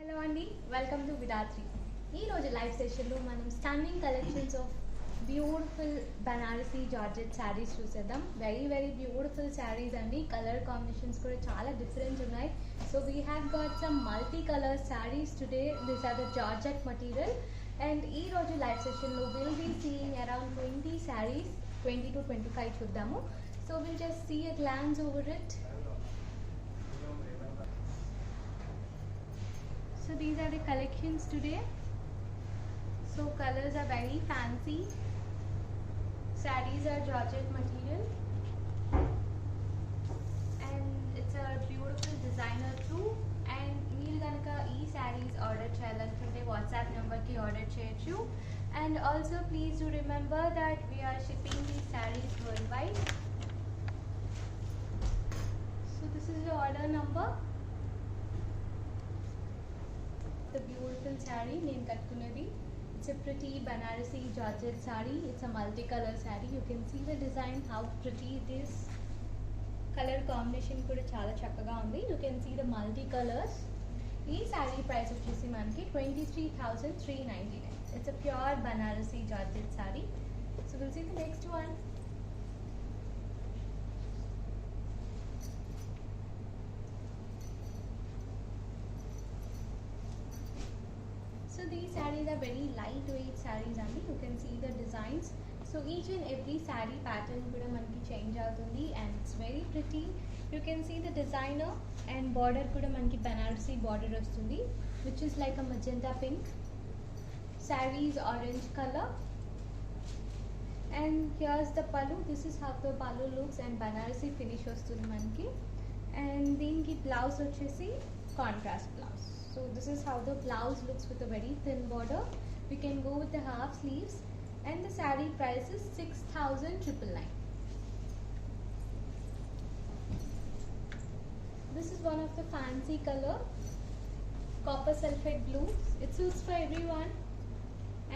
Hello అండి, welcome to విదాత్రి. ఈరోజు live సెషన్లో మనం stunning collections of beautiful Banarasi georgette saris చూసేద్దాం. వెరీ బ్యూటిఫుల్ శారీస్ అండి. కలర్ కాంబినేషన్స్ కూడా చాలా డిఫరెంట్ ఉన్నాయి. So we have got some multi colour sarees today. This are the georgette material. And ఈరోజు లైవ్ సెషన్లో will be seeing around 20 sarees, 20 to 25 చూద్దాము. So will just see a glance over it. So these are the collections today. So colors are very fancy. Sarees are georgette material, and it's a beautiful designer too. And meer ganaka ee sarees order cheyalantunte WhatsApp number ki order cheyochu. And also please do remember that we are shipping these sarees worldwide. So this is the order number. The beautiful saree name kattukunnadi. It's a pretty Banarasi Georgette saree. It's a multicolor saree. You can see the design, how pretty it is. Color combination kuda chaala chakkaga undi. You can see the multicolors. Ee saree price vachesi manaki 23,399. It's a pure Banarasi Georgette saree. So we'll see the next one. So these sarees are very lightweight sarees and you can see the designs. So each and every saree pattern kuda manaki change avutundi and it's very pretty. You can see the designer and border kuda manaki Banarasi border vastundi, which is like a magenta pink. Saree is orange color. And here's the pallu. This is how the pallu looks and Banarasi finish vastundi manaki. And deenki blouse vachesi contrast blouse. So this is how the blouse looks with a very thin border. We can go with the half sleeves and the saree price is 6,999. This is one of the fancy color, copper sulphate blue. It suits for everyone.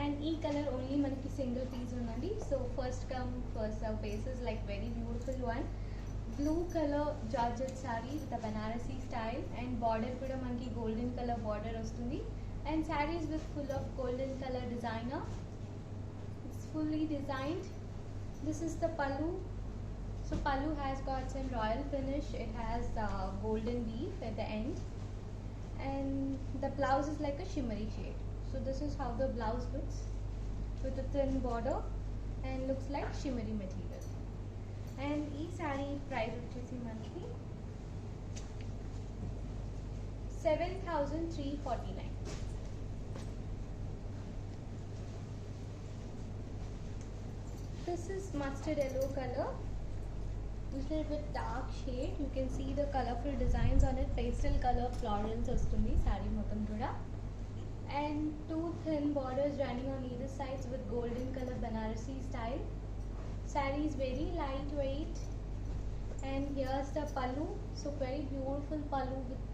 And e color only manaki single piece unnadi. So first come first serve basis, like very beautiful one. Blue color Georgette saree with a Banarasi style and border kuda manki golden color border vastundi. And sarees with full of golden color designer. It's fully designed. This is the pallu. So pallu has got some royal finish. It has golden weave at the end. And the blouse is like a shimmery shade. So this is how the blouse looks with a thin border and looks like shimmery material. And ee saree price vachesi manaki 7,349. This is mustard yellow color, little bit dark shade. You can see the colorful designs on it. Pastel color florals vastundi saree mottham kuda, and two thin borders running on either sides with golden color Banarasi style. Saree is very lightweight. And here's the pallu. So very beautiful pallu with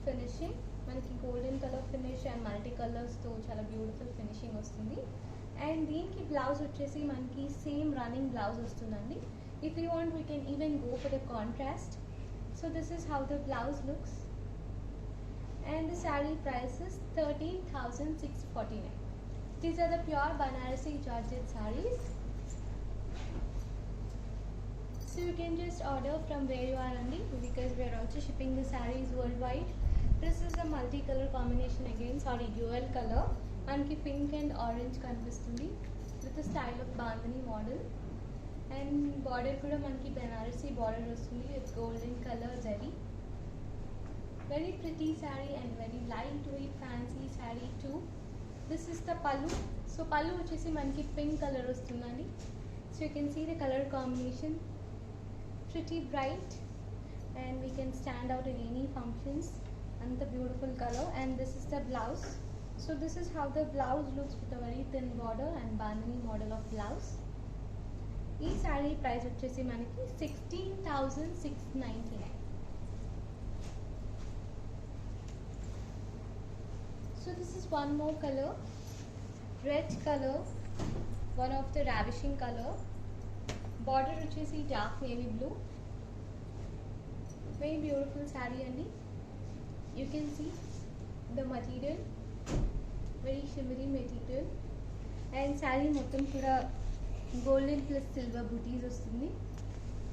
finishing. Manaki golden color finish and multicolors tho chala beautiful finishing vastundi. And deenki blouse vachesi manaki same running blouse vastundandi. If you want, we can even go for the contrast. So this is how the blouse looks. And the saree price is 13,649. These are the pure Banarasi Georgette sarees. So you can just order from where you are only, because we are also shipping the sarees worldwide. This is a multicolor combination again, dual color. Manki pink and orange kanipistundi with a style of bandhani model. And border kuda manki Banarasi border vastundi with golden color zari. Very pretty saree and very lightweight fancy saree too. This is the pallu. So pallu vachesi manki pink color vastundandi. So you can see the color combination, pretty bright, and we can stand out in any functions. And the beautiful color. And this is the blouse. So this is how the blouse looks with a very thin border and bandhani model of blouse. Ee saree price vachesi manaki 16,699. So this is one more color, red color, one of the ravishing color. Border vachesi dark navy blue. Very beautiful saree andi. You can see the material, very shimmery material, and saree మొత్తం కూడా golden plus silver booties వస్తుంది.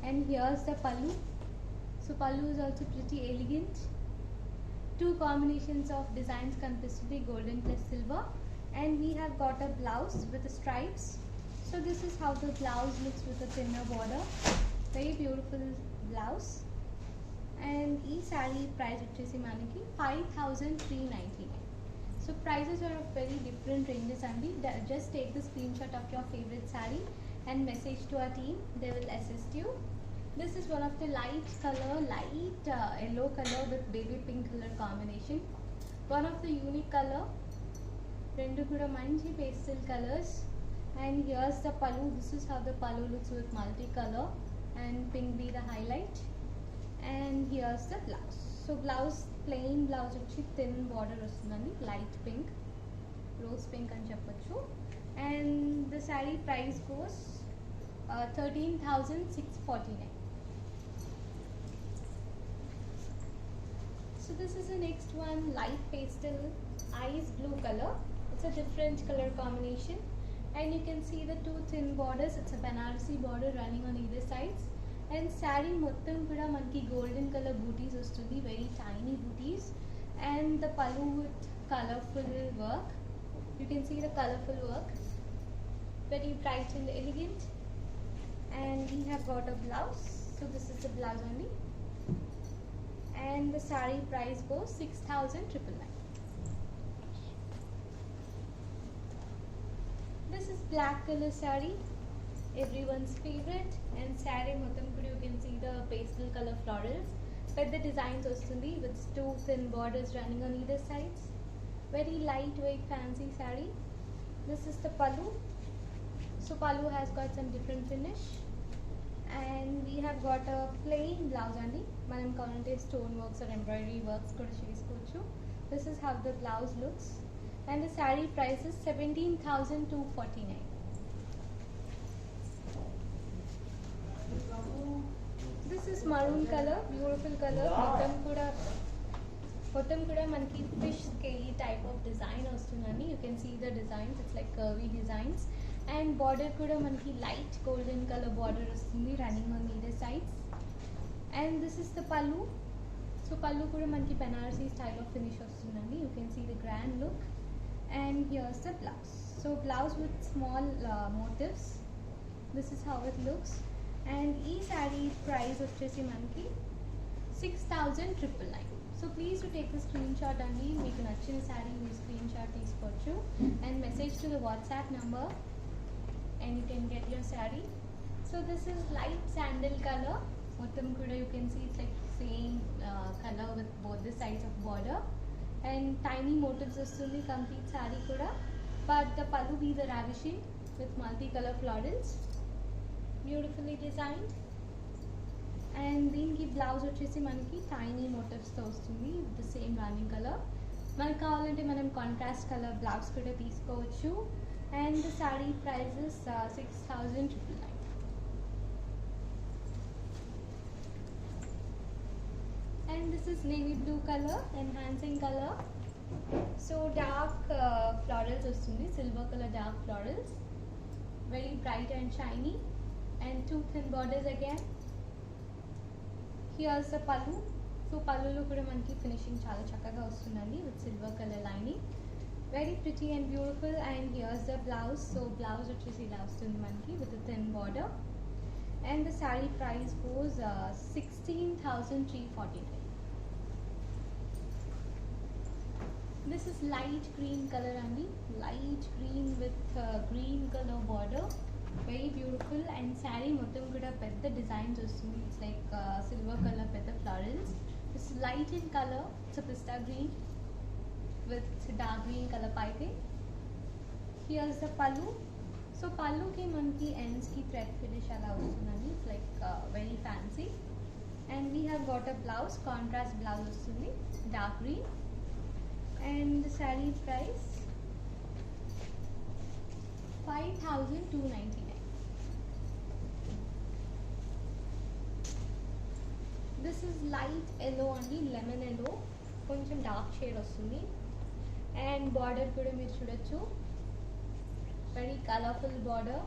And here's the pallu. So pallu is also pretty elegant. Two combinations of designs కనిపిస్తుంది, golden plus silver, and we have got a blouse with the stripes. So this is how the blouse looks with a thinner border. Very beautiful blouse. And ee saree price వచ్చేసి మనకి 5399. So prices are of very different ranges అండి. Just take the screenshot of your favorite saree and message to our team. They will assist you. This is one of the light color, yellow color with baby pink color combination. One of the unique color. Rendu kuda manchi pastel colors. And here's the pallu. This is how the pallu looks with multicolor and pink be the highlight. And here's the blouse. So blouse, plain blouse వచ్చి thin border వస్తుందండి, light pink, rose pink అని చెప్పొచ్చు. And the saree price goes 13,649. So this is the next one, light pastel ice blue color. It's a different color combination, and you can see the two thin borders. It's a Banarasi border running on either sides. And saree మొత్తం కూడా మనకి golden color booties వస్తుంది, very tiny booties, and the pallu with colorful work. You can see the colorful work, very bright and elegant. And we have got a blouse. So this is the blouse only, and the saree price goes 6,999. This is black color saree, everyone's favorite, and saree మొత్తం కూడా you can see the pastel color florals. But the designs వస్తుంది with two thin borders running on either sides. Very lightweight fancy saree. This is the pallu. So pallu has got some different finish, and we have got a plain blouse అండి. మనం కావాలంటే stone works or embroidery works కూడా చేసుకోవచ్చు. This is how the blouse looks, and the saree price is 17,249. This is maroon color, beautiful color. Bottom kuda manki fish scaly type of design vastundandi. You can see the designs, it's like curvy designs, and border kuda manki light golden color border vastundi running on either sides. And this is the pallu. So pallu kuda manki Banarasi style of finish vastundandi. You can see the grand look, and here's the blouse. So blouse with small motifs. This is how it looks. And ee saree price వచ్చేసి మనకి 6,999. So please to take the screenshot అండి. మీకు నచ్చిన saree మీ screenshot తీసుకోవచ్చు and message to the WhatsApp number, and you can get your saree. So this is light sandal color. మొత్తం కూడా you can see it's like same color with both the sides of border, and tiny motifs వస్తుంది complete saree కూడా. But the pallu be the ravishing with multicolor florals, beautifully designed. And దీనికి blouse వచ్చేసి మనకి tiny మోటివ్స్తో వస్తుంది with the same running colour. మనకు కావాలంటే మనం కాంట్రాస్ట్ కలర్ బ్లౌజ్ కూడా తీసుకోవచ్చు. And the saree prices 6,999. And this is navy blue color, enhancing color. So dark florals వస్తుంది, silver color dark florals, very bright and shiny, and two thin borders again. Here's the pallu. So pallulo kuda manki finishing chala chakkaga vastundandi with silver color lining, very pretty and beautiful. And here's the blouse. So blouse vachesi ila vastundi manki with a thin border, and the saree price goes 16,349. This is light green color andi, light green with green color border, very beautiful. And saree మొత్తం కూడా పెద్ద designs వస్తుంది, it's like silver colour పెద్ద florals. It's light in colour, it's pista green with dark green colour piping. Here's the pallu. So పల్లుకి మనకి ఎండ్స్కి thread finish అలా వస్తుందండి, it's like very fancy. And we have got a blouse, contrast blouse వస్తుంది dark green. And the saree price 5,299. This is light yellow only, lemon yellow, కొంచెం dark shade వస్తుంది. And border కూడా మీరు చూడొచ్చు, very colourful border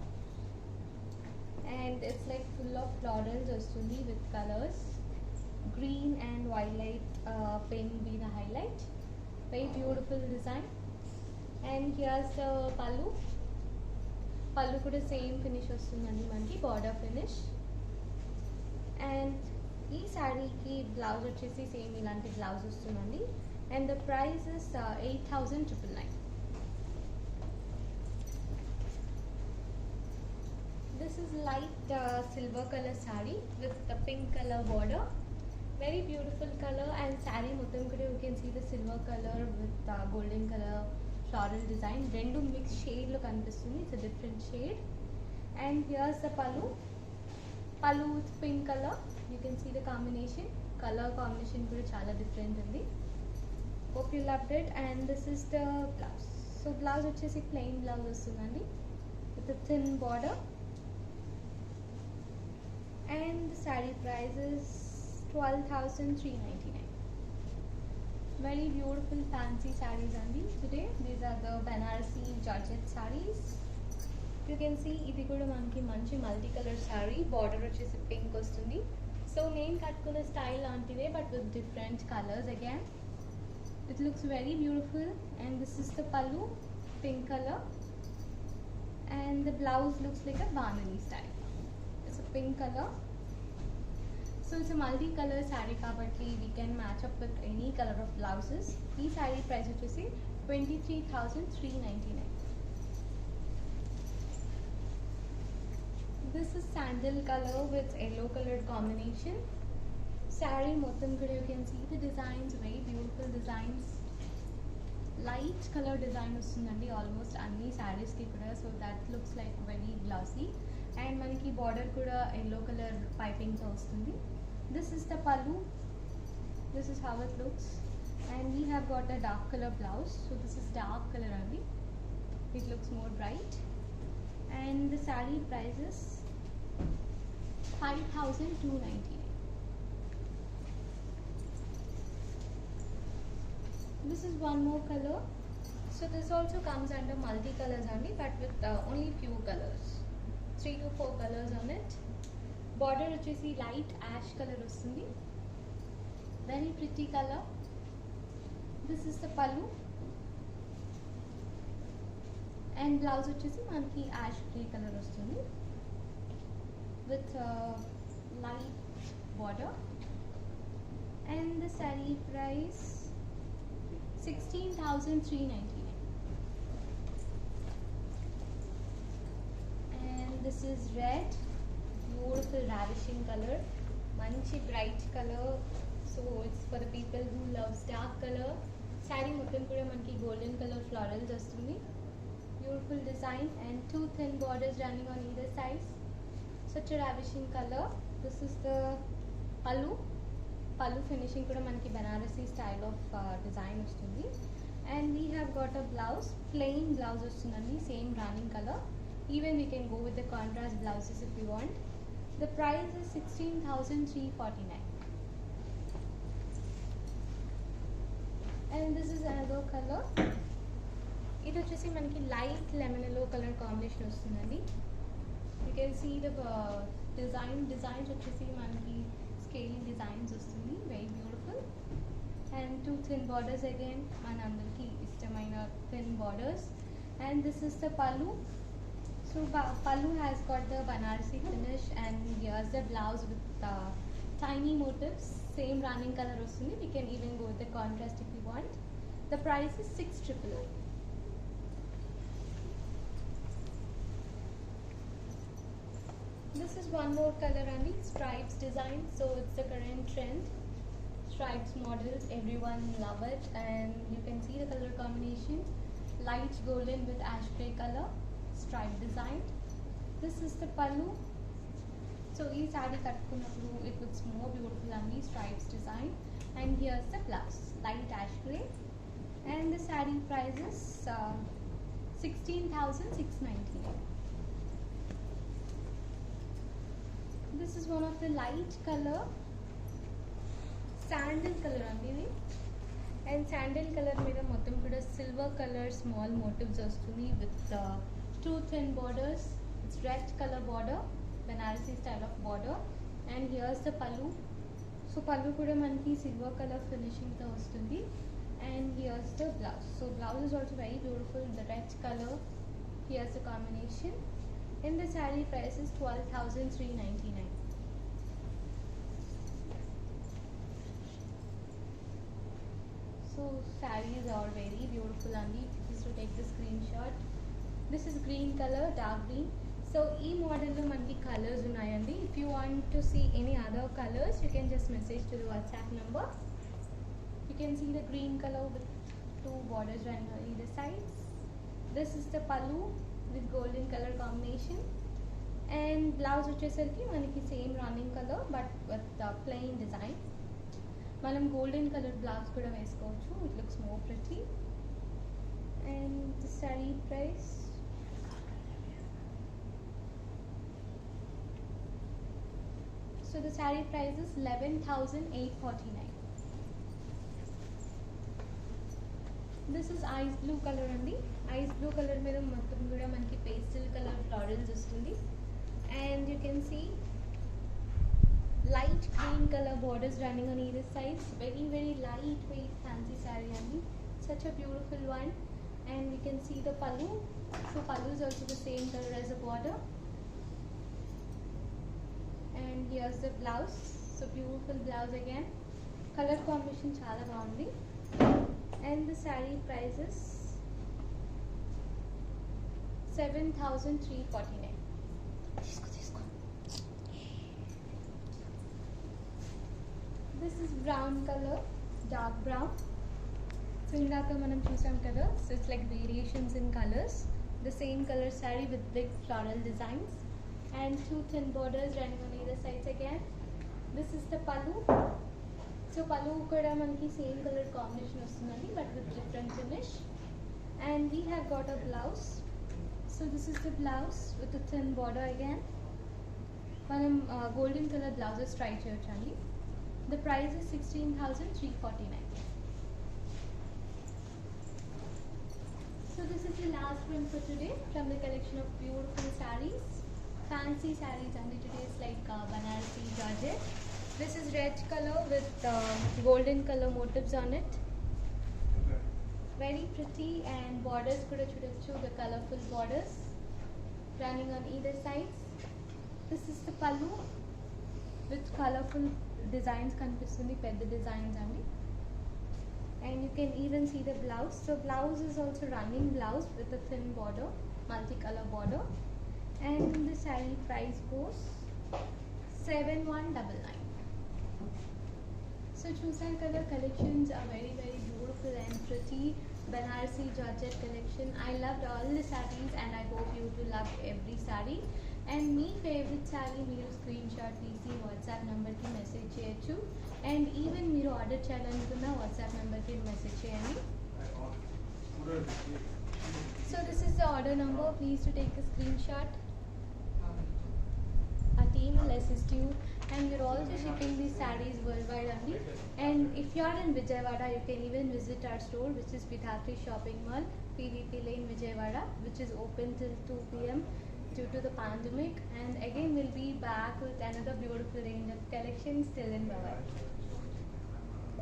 and it's like full of florals వస్తుంది with colours, green and violet pink be the highlight. Very beautiful design. And here's the pallu. Pallu kuda same finish vastundandi manki, border finish. And ee saree ki blouse vachesi same ilanti blouse vastundandi. And the price is 8,999. This is light silver color saree with the pink color border. Very beautiful color and saree మొత్తం కూడా you can see the silver color with golden color floral design. రెండు mixed shade లో కనిపిస్తుంది. It's a different shade. And here's the pallu. Pallu with pink color. You can see the combination. Color combination కూడా చాలా different ఉంది. Hope you loved it. And this is the blouse. So blouse వచ్చేసి plain blouse వస్తుందండి with a thin border. And the saree price is 12,399. Very beautiful fancy sarees andi today. These are the Banarasi Georgette sarees. You can see ఇది కూడా మనకి మంచి multi colour saree. Border వచ్చేసి pink వస్తుంది. So నేను కట్టుకున్న style లాంటిదే but with different colors again. It looks very beautiful and this is the pallu, pink color. And the blouse looks like a bandhani style. It's a pink color. So it's a multi-color saree kabatti we can match up with any color of blouses. This saree price vachesi 23,399. This is sandal color with yellow colored combination. Saree mottham kuda you can see the designs, very beautiful designs. Light color design vastundandi almost anni sarees ki kuda, so that looks like very glossy. And manaki border kuda yellow color piping tho vastundi. This is the pallu. This is how it looks. And we have got a dark color blouse. So this is dark color only. It looks more bright. And the saree price is 5,299. This is one more color. So this also comes under multi-colors only, but with only few colors. 3 to 4 colors on it. Border వచ్చేసి light ash color వస్తుంది. Very pretty color. This is the pallu. And blouse వచ్చేసి మనకి ash grey color వస్తుంది. With light border. And the saree price 16,399. And this is red. Beautiful ravishing color, manchi bright color, so it's for the people who loves dark color. Saree mottham kuda manki golden color florals vastundi. Beautiful design and two thin borders running on either sides. Such a ravishing color. This is the pallu. Pallu finishing kuda manki Banarasi style of design vastundi. And we have got a blouse, plain blouse vastundandi, same running color. Even we can go with the contrast blouses if you want. The price is 16,349. And this is another color. It వచ్చేసి మనకి light lemon yellow color combination వస్తుందండి. You can see the designs వచ్చేసి మనకి scale designs వస్తుంది. Very beautiful. And two thin borders again. మనందరికి ఇష్టమైన thin borders. And this is the pallu. So pallu has got the Banarasi finish and here's the blouse with tiny motifs. Same running color vasthundi. We can even go with the contrast if you want. The price is 6,000. This is one more color only, stripes design. So it's the current trend. Stripes models, everyone love it. And you can see the color combination. Light golden with ash gray color. Stripe design. This is the pallu. So ee saree kattukunnappudu it looks more beautiful on the stripes design. And here's the blouse, light ash gray. And the saree price is 16,699. This is one of the light color, sandal color only. And sandal colour మీద మొత్తం కూడా silver colour small motifs వస్తుంది with two thin borders. It's red colour border, Banarasi style of border. And here's the pallu. So pallu కూడా మనకి silver colour ఫినిషింగ్తో వస్తుంది. And here's the blouse. So blouse is also very beautiful, the red color. Here's the combination. And the saree price is 12,399. So sarees are very beautiful only. Just to take the screenshot. This is green color, dark green. So ee model lo manki colors unnayandi. If you want to see any other colors, you can just message to the WhatsApp number. You can see the green color with two borders running on either sides. This is the pallu with golden color combination. And blouse వచ్చేసరికి మనకి same running colour but with plain design. మనం golden colour blouse కూడా వేసుకోవచ్చు. It looks more pretty. And the sari price so the sari price is 11,849. This is ice blue colour అండి. Ice blue colour మీద మొత్తం కూడా మనకి పేస్టల్ కలర్ ఫ్లోరల్స్ వస్తుంది. And you can see light green colour borders running on either sides. Very very light weight fancy sari అండి. Such a beautiful one. And you can see the pallu. So pallu is also the same colour as the border. And here's the blouse. So beautiful blouse again. Colour combination చాలా బాగుంది. And the saree price is 7,349. This is brown color, dark brown. So indaka manam chusam kada. So it's like variations in colors. The same color saree with big floral designs and two thin borders running on either sides again. This is the pallu. So pallu కూడా మనకి same colour combination వస్తుందండి but with different finish. And we have got a blouse. So this is the blouse with thin border again. మనం golden colour blouses try చేయొచ్చండి. The price is 16,349. So this is the last one for today from the collection of beautiful saris. Fancy saris అండి. Today is like Banarasi georgette. This is red color with golden color motifs on it. Very pretty and borders kuda chudochu, the colorful borders running on either sides. This is the pallu with colorful designs kanipistundi, pedda designs andi. And you can even see the blouse. So blouse is also running blouse with a thin border, multicolor border. And the saree price goes 7,199. So చూసారు కదా, collections are very very beautiful and pretty. Banarasi Georgette collection. I loved all the sarees and I hope you too loved every saree. And me favourite saree మీరు screen shot తీసి WhatsApp నెంబర్కి message చేయొచ్చు. And even మీరు order చేయాలనుకున్న WhatsApp నెంబర్కి message చేయండి. So this is the order number. Please to take a screenshot. Our team will assist you. And we're also shipping these sarees worldwide only. And if you are in Vijayawada, you can even visit our store, which is Pithatri Shopping Mall, PVP Lane, Vijayawada, which is open till 2 p.m. due to the pandemic. And again, we'll be back with another beautiful range of collections. Till then, bye bye.